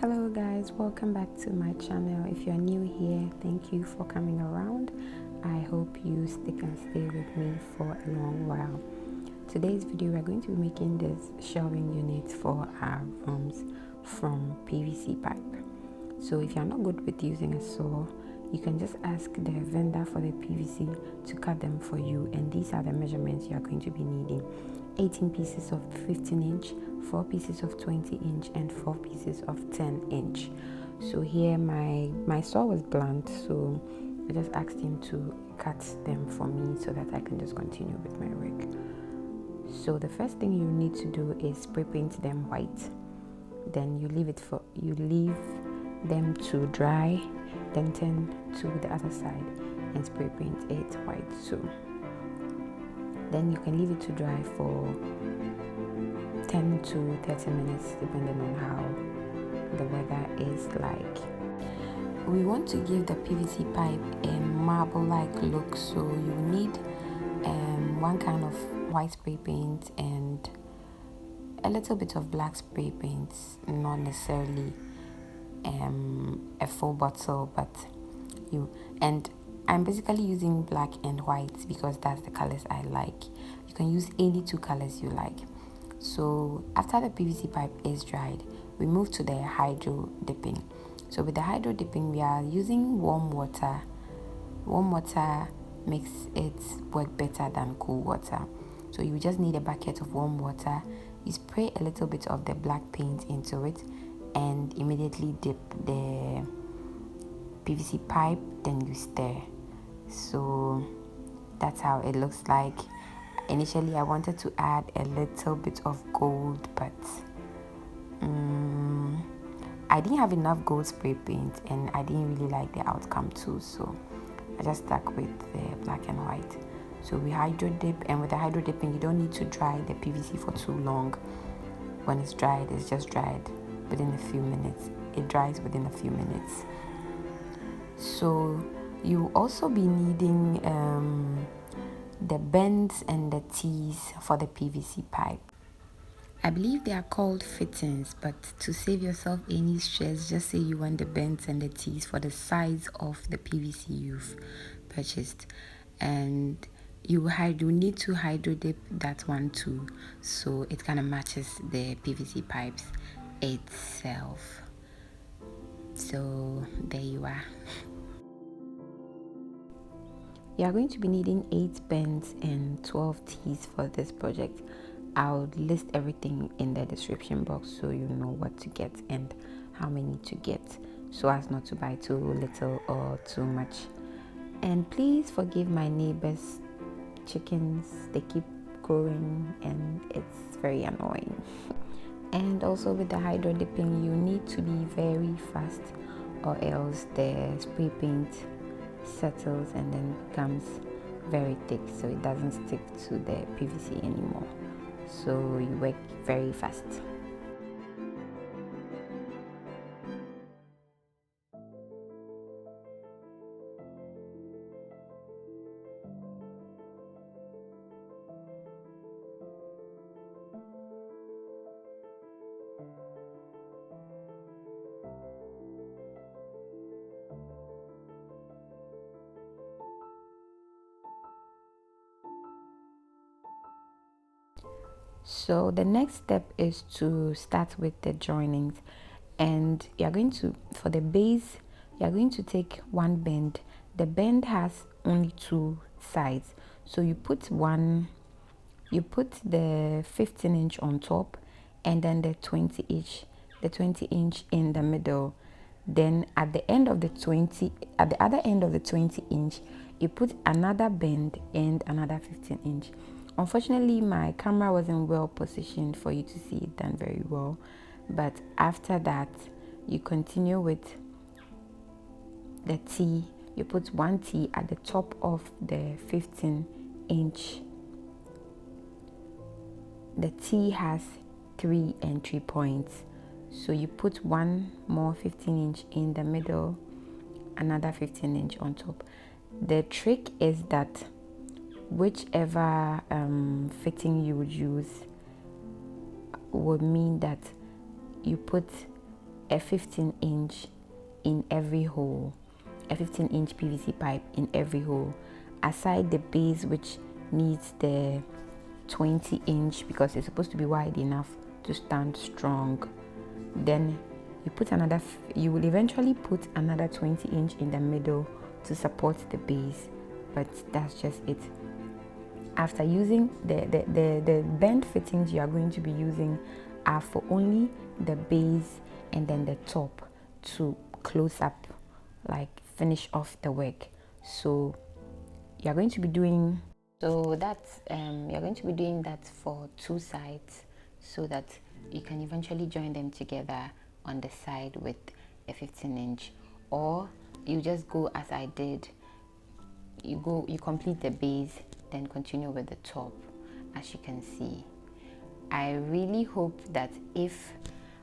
Hello guys, welcome back to my channel. If you're new here, thank you for coming around. I hope you stick and stay with me for a long while. Today's video, we're going to be making this shelving unit for our rooms from PVC pipe. So if you're not good with using a saw, you can just ask the vendor for the PVC to cut them for you, and these are the measurements you are going to be needing: 18 pieces of 15-inch, 4 pieces of 20-inch, and 4 pieces of 10-inch. So here my saw was blunt, so I just asked him to cut them for me so that I can just continue with my work. So the first thing you need to do is spray paint them white. Then you leave them to dry, then turn to the other side and spray paint it white too. Then you can leave it to dry for 10 to 30 minutes depending on how the weather is like. We want to give the PVC pipe a marble-like look, so you need one kind of white spray paint and a little bit of black spray paint, not necessarily a full bottle, but I'm basically using black and white because that's the colors I like. You can use any two colors you like. So after the PVC pipe is dried, we move to the hydro dipping. So with the hydro dipping, we are using warm water. Warm water makes it work better than cool water. So you just need a bucket of warm water. You spray a little bit of the black paint into it and immediately dip the PVC pipe, then you stir. So that's how it looks like. Initially I wanted to add a little bit of gold, but I didn't have enough gold spray paint and I didn't really like the outcome too, so I just stuck with the black and white. So we hydro dip, and with the hydro dipping you don't need to dry the PVC for too long. When it's dried, it's just dried within a few minutes. It dries within a few minutes. So you also be needing the bends and the tees for the PVC pipe. I believe they are called fittings, but to save yourself any stress, just say you want the bends and the tees for the size of the PVC you've purchased, and you need to hydro dip that one too, so it kind of matches the PVC pipes itself. So there you are. You are going to be needing 8 bends and 12 tees for this project. I'll list everything in the description box so you know what to get and how many to get, so as not to buy too little or too much. And please forgive my neighbors' chickens, they keep growing and it's very annoying. And also with the hydro dipping, you need to be very fast or else the spray paint settles and then becomes very thick, so it doesn't stick to the PVC anymore. So you work very fast. So the next step is to start with the joinings, and you're going to, for the base, you're going to take one bend. The bend has only 2 sides, so you put the 15-inch on top and then the 20-inch in the middle. Then at the other end of the 20-inch, you put another bend and another 15-inch. Unfortunately, my camera wasn't well positioned for you to see it done very well, but after that you continue with the T. You put 1 T at the top of the 15-inch. The T has 3 entry points, so you put 1 more 15-inch in the middle, another 15-inch on top. The trick is that whichever fitting you would use would mean that you put a 15-inch in every hole, a 15-inch PVC pipe in every hole, aside the base which needs the 20-inch because it's supposed to be wide enough to stand strong. Then you put another, you will eventually put another 20-inch in the middle to support the base, but that's just it. After using the bend fittings you are going to be using are for only the base and then the top to close up, like finish off the work. So you're going to be doing you're going to be doing that for 2 sides so that you can eventually join them together on the side with a 15-inch, or you just go as I did. You complete the base, then continue with the top, as you can see. I really hope that if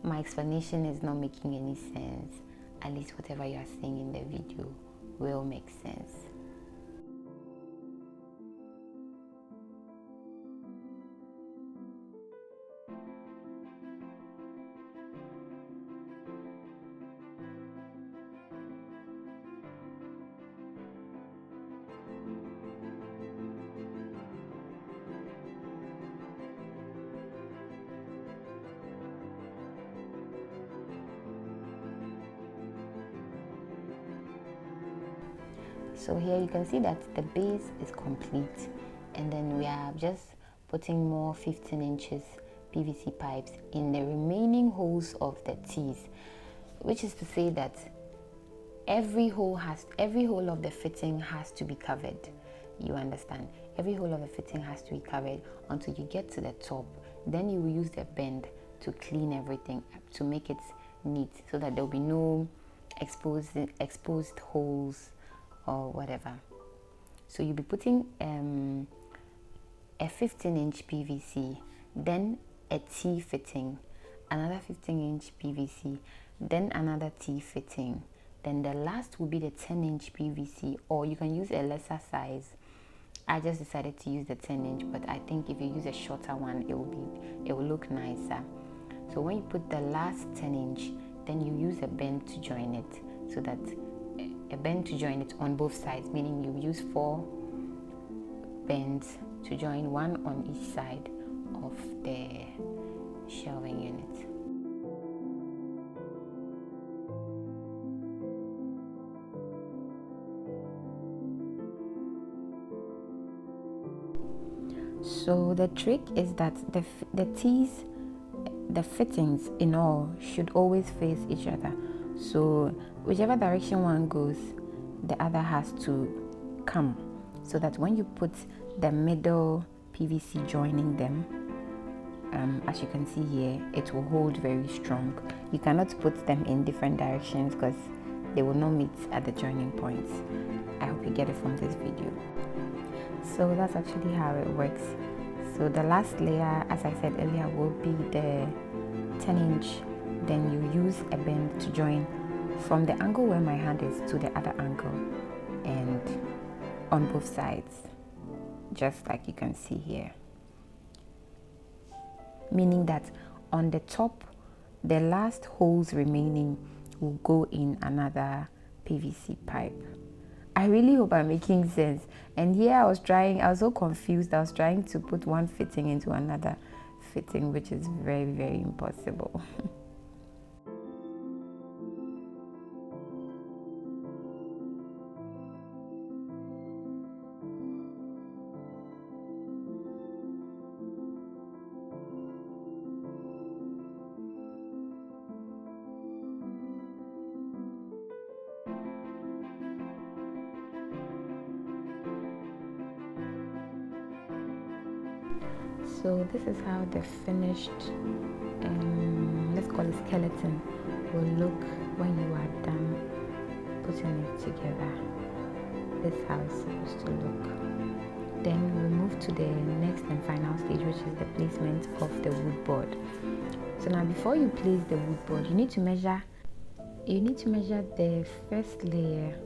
my explanation is not making any sense, at least whatever you are seeing in the video will make sense. So here you can see that the base is complete, and then we are just putting more 15 inches PVC pipes in the remaining holes of the tees, which is to say that every hole of the fitting has to be covered. You understand? Every hole of the fitting has to be covered until you get to the top. Then you will use the bend to clean everything up, to make it neat, so that there will be no exposed holes or whatever. So you'll be putting a 15-inch PVC, then a T fitting, another 15-inch PVC, then another T fitting, then the last will be the 10-inch PVC, or you can use a lesser size. I just decided to use the 10-inch, but I think if you use a shorter one, it will look nicer. So when you put the last 10-inch, then you use a bend to join it, so that a bend to join it on both sides, meaning you use 4 bends to join, one on each side of the shelving unit. So the trick is that the tees, the fittings in all, should always face each other. So whichever direction one goes, the other has to come, so that when you put the middle PVC joining them, as you can see here, it will hold very strong. You cannot put them in different directions because they will not meet at the joining points. I hope you get it from this video. So that's actually how it works. So the last layer, as I said earlier, will be the 10-inch. Then you use a bend to join from the angle where my hand is to the other angle, and on both sides, just like you can see here. Meaning that on the top, the last holes remaining will go in another PVC pipe. I really hope I'm making sense. And here I was so confused. I was trying to put one fitting into another fitting, which is very, very impossible. So this is how the finished, let's call it skeleton, will look when you are done putting it together. This is how it's supposed to look. Then we'll move to the next and final stage, which is the placement of the wood board. So now before you place the wood board, you need to measure the first layer,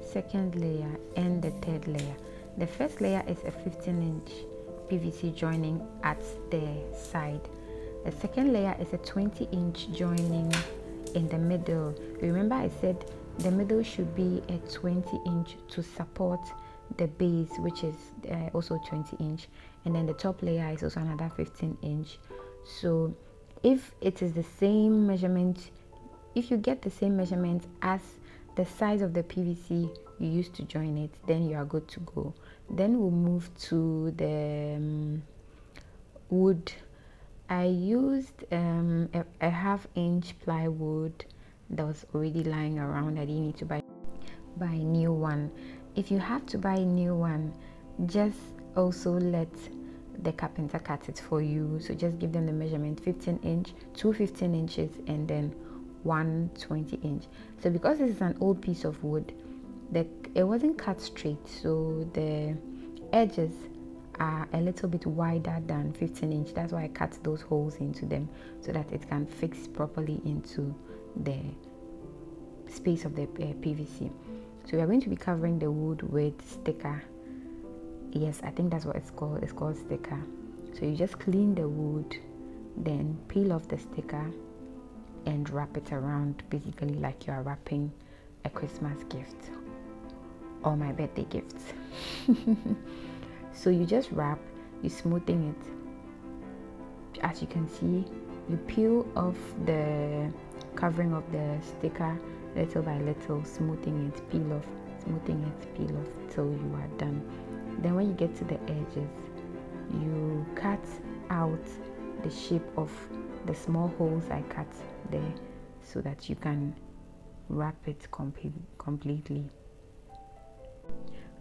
second layer, and the third layer. The first layer is a 15-inch PVC joining at the side. The second layer is a 20-inch joining in the middle. Remember I said the middle should be a 20-inch to support the base, which is also 20-inch, and then the top layer is also another 15-inch. So if it is the same measurement, if you get the same measurement as the size of the PVC you used to join it, then you are good to go. Then we'll move to the wood. I used a half-inch plywood that was already lying around. I didn't need to buy a new one. If you have to buy a new one, just also let the carpenter cut it for you. So just give them the measurement: 15-inch, two 15 inches, and then one 20-inch. So because this is an old piece of wood, it wasn't cut straight, so the edges are a little bit wider than 15-inch. That's why I cut those holes into them so that it can fix properly into the space of the PVC. So we are going to be covering the wood with sticker. Yes, I think that's what it's called. It's called sticker. So you just clean the wood, then peel off the sticker and wrap it around, basically like you are wrapping a Christmas gift or my birthday gift. So you just wrap, you smoothing it. As you can see, you peel off the covering of the sticker little by little, smoothing it, peel off, smoothing it, peel off till you are done. Then when you get to the edges, you cut out the shape of the small holes I cut there so that you can wrap it completely.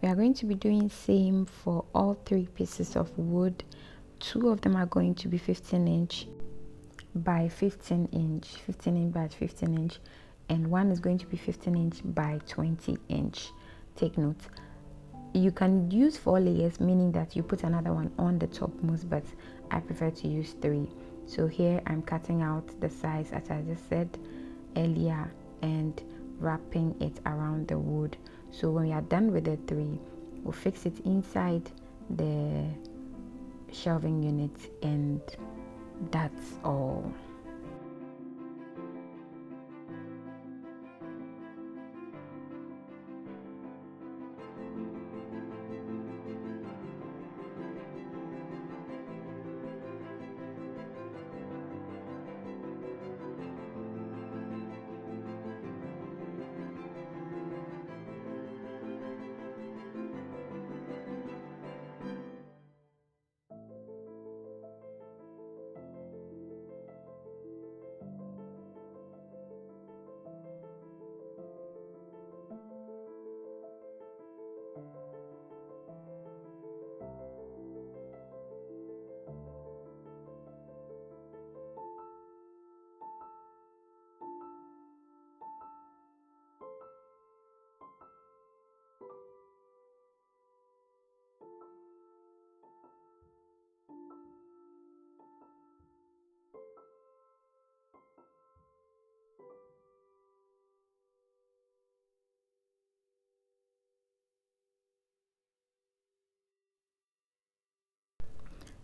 We are going to be doing same for all three pieces of wood. Two of them are going to be 15-inch by 15-inch, 15-inch by 15-inch, and one is going to be 15-inch by 20-inch. Take note, you can use 4 layers, meaning that you put another one on the topmost, but I prefer to use 3. So here I'm cutting out the size as I just said earlier and wrapping it around the wood. So when we are done with the 3, we'll fix it inside the shelving unit, and that's all.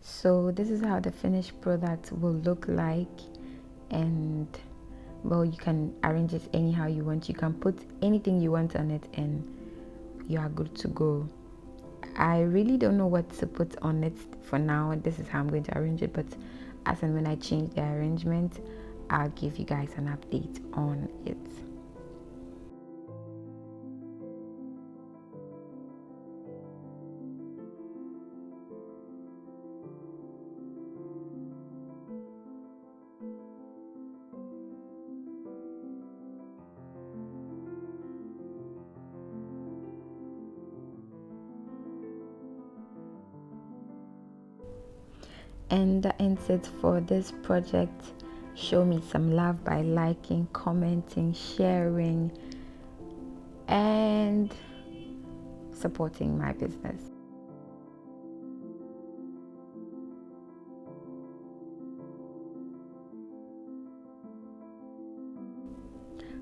So this is how the finished product will look like, and well, you can arrange it anyhow you want. You can put anything you want on it and you are good to go. I really don't know what to put on it for now. This is how I'm going to arrange it, but as and when I change the arrangement, I'll give you guys an update on it. And that ends it for this project. Show me some love by liking, commenting, sharing, and supporting my business.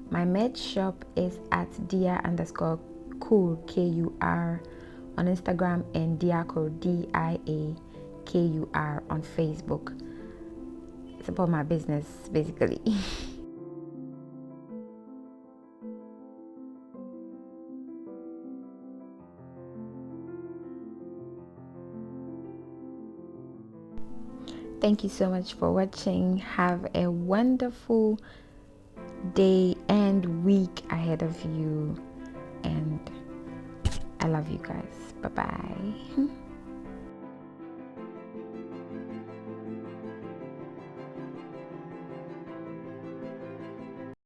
My merch shop is at dia_cool, KUR, on Instagram, and diakur, DIAKUR, on Facebook. Support my business, basically. Thank you so much for watching. Have a wonderful day and week ahead of you, and I love you guys. Bye bye.